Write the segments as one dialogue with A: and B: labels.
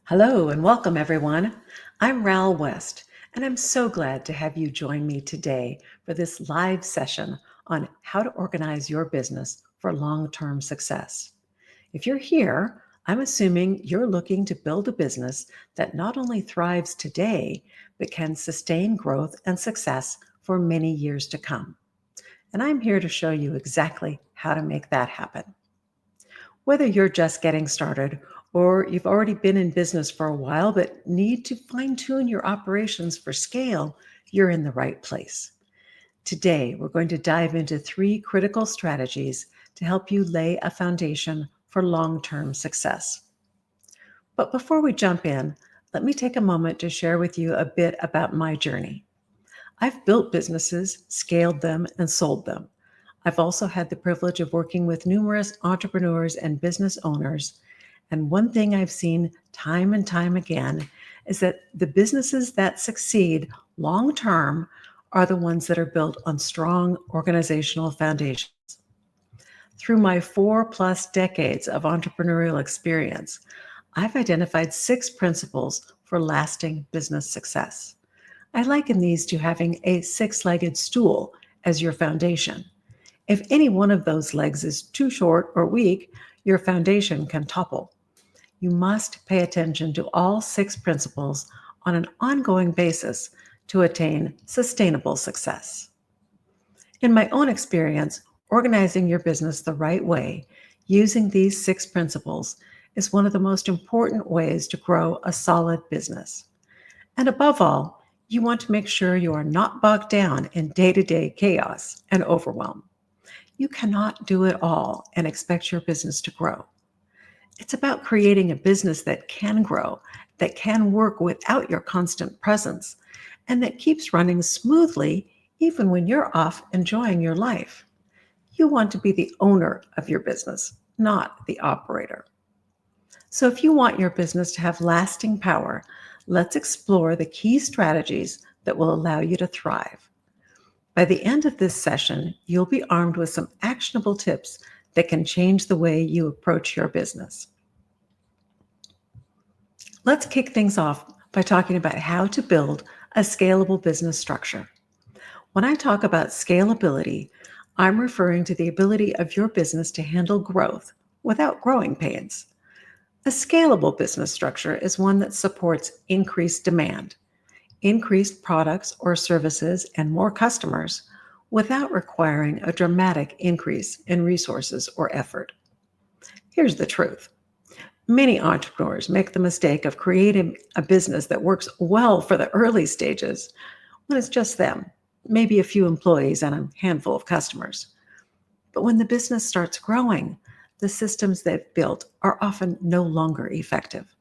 A: Hello and welcome, everyone. I'm Ral West, and I'm so glad to have you join me today for this live session on how to organize your business for long-term success. If you're here, I'm assuming you're looking to build a business that not only thrives today, but can sustain growth and success for many years to come. And I'm here to show you exactly how to make that happen. Whether you're just getting started or you've already been in business for a while but need to fine tune your operations for scale, you're in the right place. Today, we're going to dive into 3 critical strategies to help you lay a foundation for long-term success. But before we jump in, let me take a moment to share with you a bit about my journey. I've built businesses, scaled them, and sold them. I've also had the privilege of working with numerous entrepreneurs and business owners. And one thing I've seen time and time again is that the businesses that succeed long term are the ones that are built on strong organizational foundations. Through my 4+ decades of entrepreneurial experience, I've identified 6 principles for lasting business success. I liken these to having a 6-legged stool as your foundation. If any one of those legs is too short or weak, your foundation can topple. You must pay attention to all 6 principles on an ongoing basis to attain sustainable success. In my own experience, organizing your business the right way, using these 6 principles, is one of the most important ways to grow a solid business. And above all, you want to make sure you are not bogged down in day-to-day chaos and overwhelm. You cannot do it all and expect your business to grow. It's about creating a business that can grow, that can work without your constant presence, and that keeps running smoothly even when you're off enjoying your life. You want to be the owner of your business, not the operator. So if you want your business to have lasting power, let's explore the key strategies that will allow you to thrive. By the end of this session, you'll be armed with some actionable tips that can change the way you approach your business. Let's kick things off by talking about how to build a scalable business structure. When I talk about scalability, I'm referring to the ability of your business to handle growth without growing pains. A scalable business structure is one that supports increased demand, increased products or services, and more customers without requiring a dramatic increase in resources or effort. Here's the truth. Many entrepreneurs make the mistake of creating a business that works well for the early stages when it's just them, maybe a few employees and a handful of customers. But when the business starts growing, the systems they've built are often no longer effective.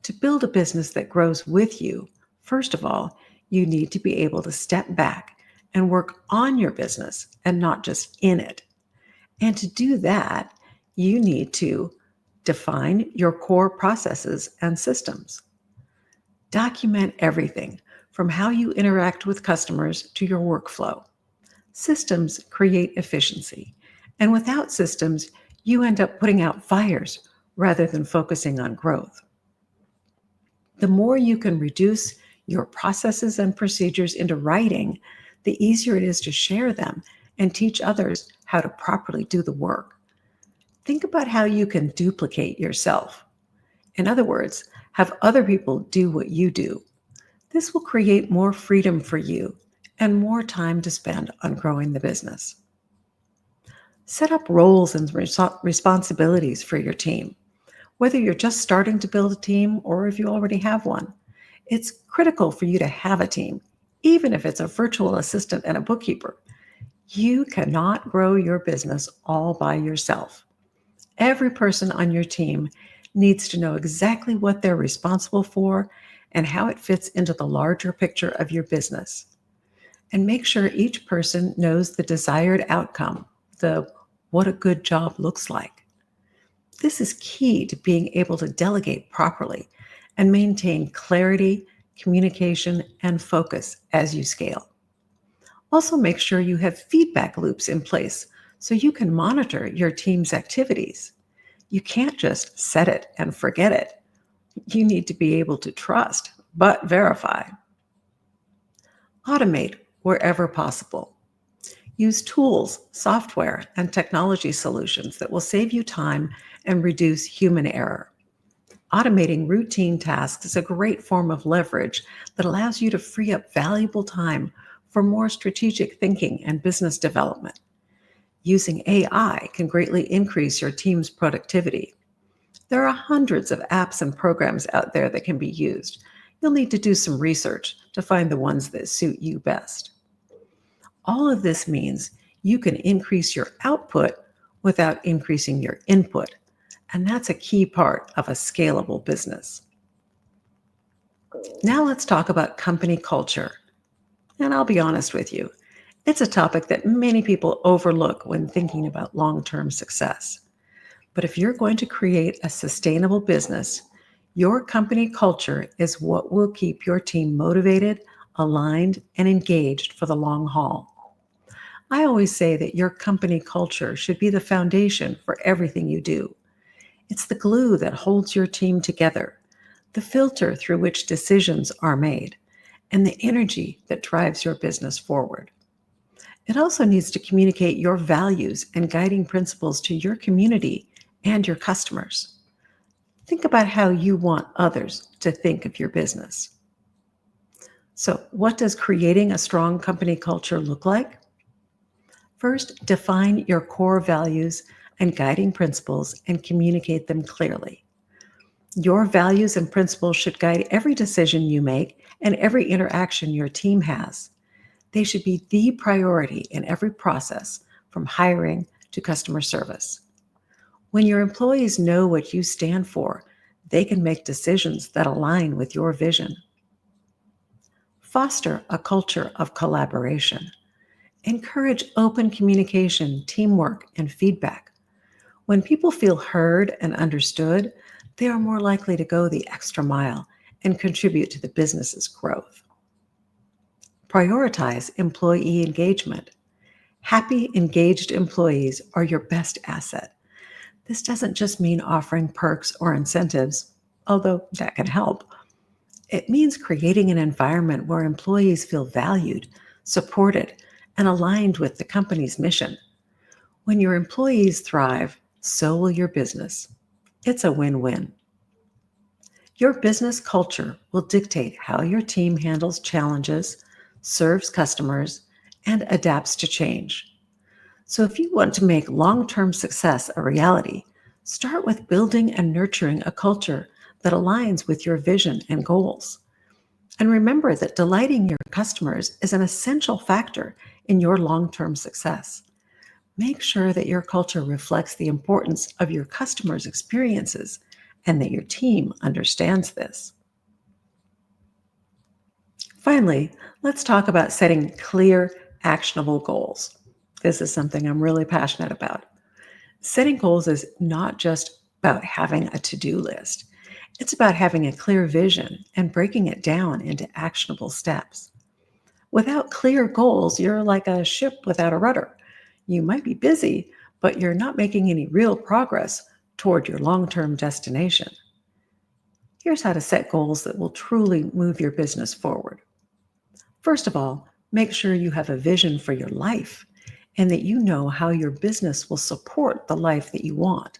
A: To build a business that grows with you, first of all, you need to be able to step back and work on your business and not just in it. And to do that, you need to define your core processes and systems. Document everything from how you interact with customers to your workflow. Systems create efficiency, and without systems, you end up putting out fires rather than focusing on growth. The more you can reduce your processes and procedures into writing, the easier it is to share them and teach others how to properly do the work. Think about how you can duplicate yourself. In other words, have other people do what you do. This will create more freedom for you and more time to spend on growing the business. Set up roles and responsibilities for your team. Whether you're just starting to build a team or if you already have one, it's critical for you to have a team, even if it's a virtual assistant and a bookkeeper. You cannot grow your business all by yourself. Every person on your team needs to know exactly what they're responsible for and how it fits into the larger picture of your business. And make sure each person knows the desired outcome, what a good job looks like. This is key to being able to delegate properly and maintain clarity, communication, and focus as you scale. Also, make sure you have feedback loops in place so you can monitor your team's activities. You can't just set it and forget it. You need to be able to trust, but verify. Automate wherever possible. Use tools, software, and technology solutions that will save you time and reduce human error. Automating routine tasks is a great form of leverage that allows you to free up valuable time for more strategic thinking and business development. Using AI can greatly increase your team's productivity. There are hundreds of apps and programs out there that can be used. You'll need to do some research to find the ones that suit you best. All of this means you can increase your output without increasing your input. And that's a key part of a scalable business. Now let's talk about company culture. And I'll be honest with you, it's a topic that many people overlook when thinking about long-term success. But if you're going to create a sustainable business, your company culture is what will keep your team motivated, aligned, and engaged for the long haul. I always say that your company culture should be the foundation for everything you do. It's the glue that holds your team together, the filter through which decisions are made, and the energy that drives your business forward. It also needs to communicate your values and guiding principles to your community and your customers. Think about how you want others to think of your business. So, what does creating a strong company culture look like? First, define your core values and guiding principles and communicate them clearly. Your values and principles should guide every decision you make and every interaction your team has. They should be the priority in every process, from hiring to customer service. When your employees know what you stand for, they can make decisions that align with your vision. Foster a culture of collaboration. Encourage open communication, teamwork, and feedback. When people feel heard and understood, they are more likely to go the extra mile and contribute to the business's growth. Prioritize employee engagement. Happy, engaged employees are your best asset. This doesn't just mean offering perks or incentives, although that can help. It means creating an environment where employees feel valued, supported, and aligned with the company's mission. When your employees thrive, so will your business. It's a win-win. Your business culture will dictate how your team handles challenges, serves customers, and adapts to change. So if you want to make long-term success a reality, start with building and nurturing a culture that aligns with your vision and goals. And remember that delighting your customers is an essential factor in your long-term success. Make sure that your culture reflects the importance of your customers' experiences and that your team understands this. Finally, let's talk about setting clear, actionable goals. This is something I'm really passionate about. Setting goals is not just about having a to-do list. It's about having a clear vision and breaking it down into actionable steps. Without clear goals, you're like a ship without a rudder. You might be busy, but you're not making any real progress toward your long-term destination. Here's how to set goals that will truly move your business forward. First of all, make sure you have a vision for your life and that you know how your business will support the life that you want.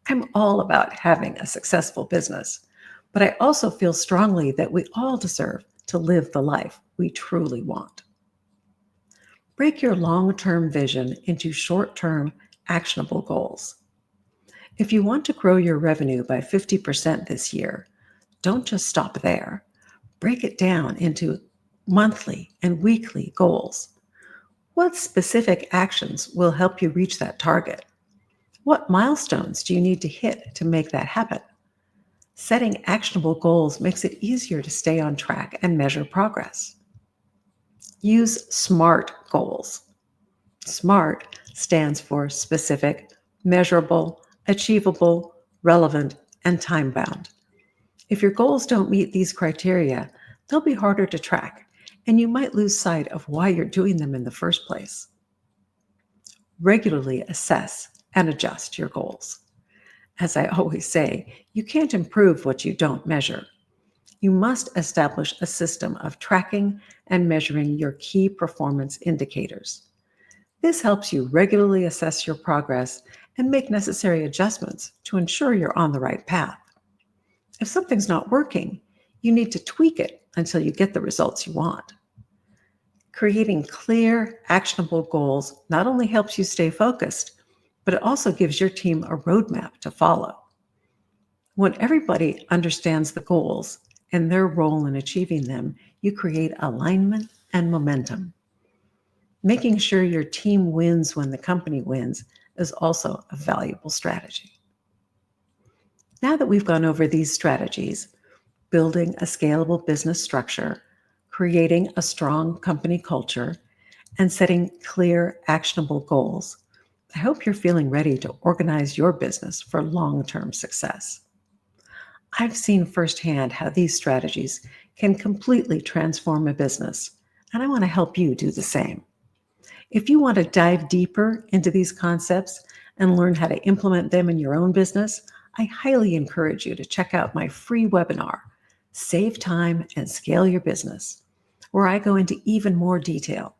A: I'm all about having a successful business, but I also feel strongly that we all deserve to live the life we truly want. Break your long-term vision into short-term, actionable goals. If you want to grow your revenue by 50% this year, don't just stop there. Break it down into monthly and weekly goals. What specific actions will help you reach that target? What milestones do you need to hit to make that happen? Setting actionable goals makes it easier to stay on track and measure progress. Use SMART goals. SMART stands for specific, measurable, achievable, relevant, and time-bound. If your goals don't meet these criteria, they'll be harder to track, and you might lose sight of why you're doing them in the first place. Regularly assess and adjust your goals. As I always say, you can't improve what you don't measure. You must establish a system of tracking and measuring your key performance indicators. This helps you regularly assess your progress and make necessary adjustments to ensure you're on the right path. If something's not working, you need to tweak it until you get the results you want. Creating clear, actionable goals not only helps you stay focused, but it also gives your team a roadmap to follow. When everybody understands the goals and their role in achieving them, you create alignment and momentum. Making sure your team wins when the company wins is also a valuable strategy. Now that we've gone over these strategies, building a scalable business structure, creating a strong company culture, and setting clear, actionable goals, I hope you're feeling ready to organize your business for long-term success. I've seen firsthand how these strategies can completely transform a business, and I want to help you do the same. If you want to dive deeper into these concepts and learn how to implement them in your own business, I highly encourage you to check out my free webinar, Save Time and Scale Your Business, where I go into even more detail.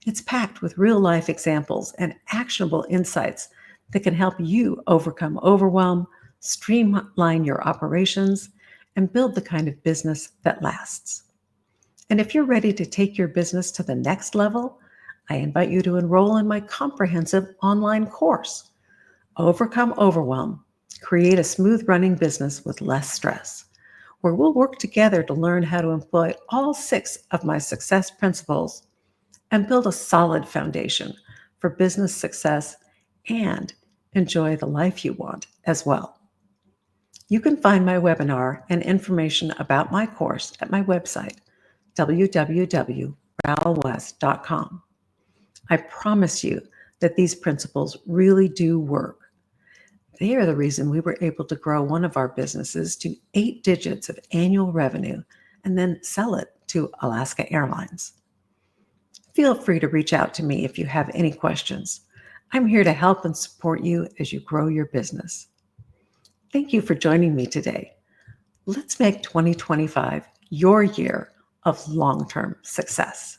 A: It's packed with real-life examples and actionable insights that can help you overcome overwhelm, streamline your operations, and build the kind of business that lasts. And if you're ready to take your business to the next level, I invite you to enroll in my comprehensive online course, Overcome Overwhelm, Create a Smooth Running Business with Less Stress, where we'll work together to learn how to employ all 6 of my success principles and build a solid foundation for business success and enjoy the life you want as well. You can find my webinar and information about my course at my website, www.ralwest.com. I promise you that these principles really do work. They are the reason we were able to grow one of our businesses to 8 digits of annual revenue and then sell it to Alaska Airlines. Feel free to reach out to me if you have any questions. I'm here to help and support you as you grow your business. Thank you for joining me today. Let's make 2025 your year of long-term success.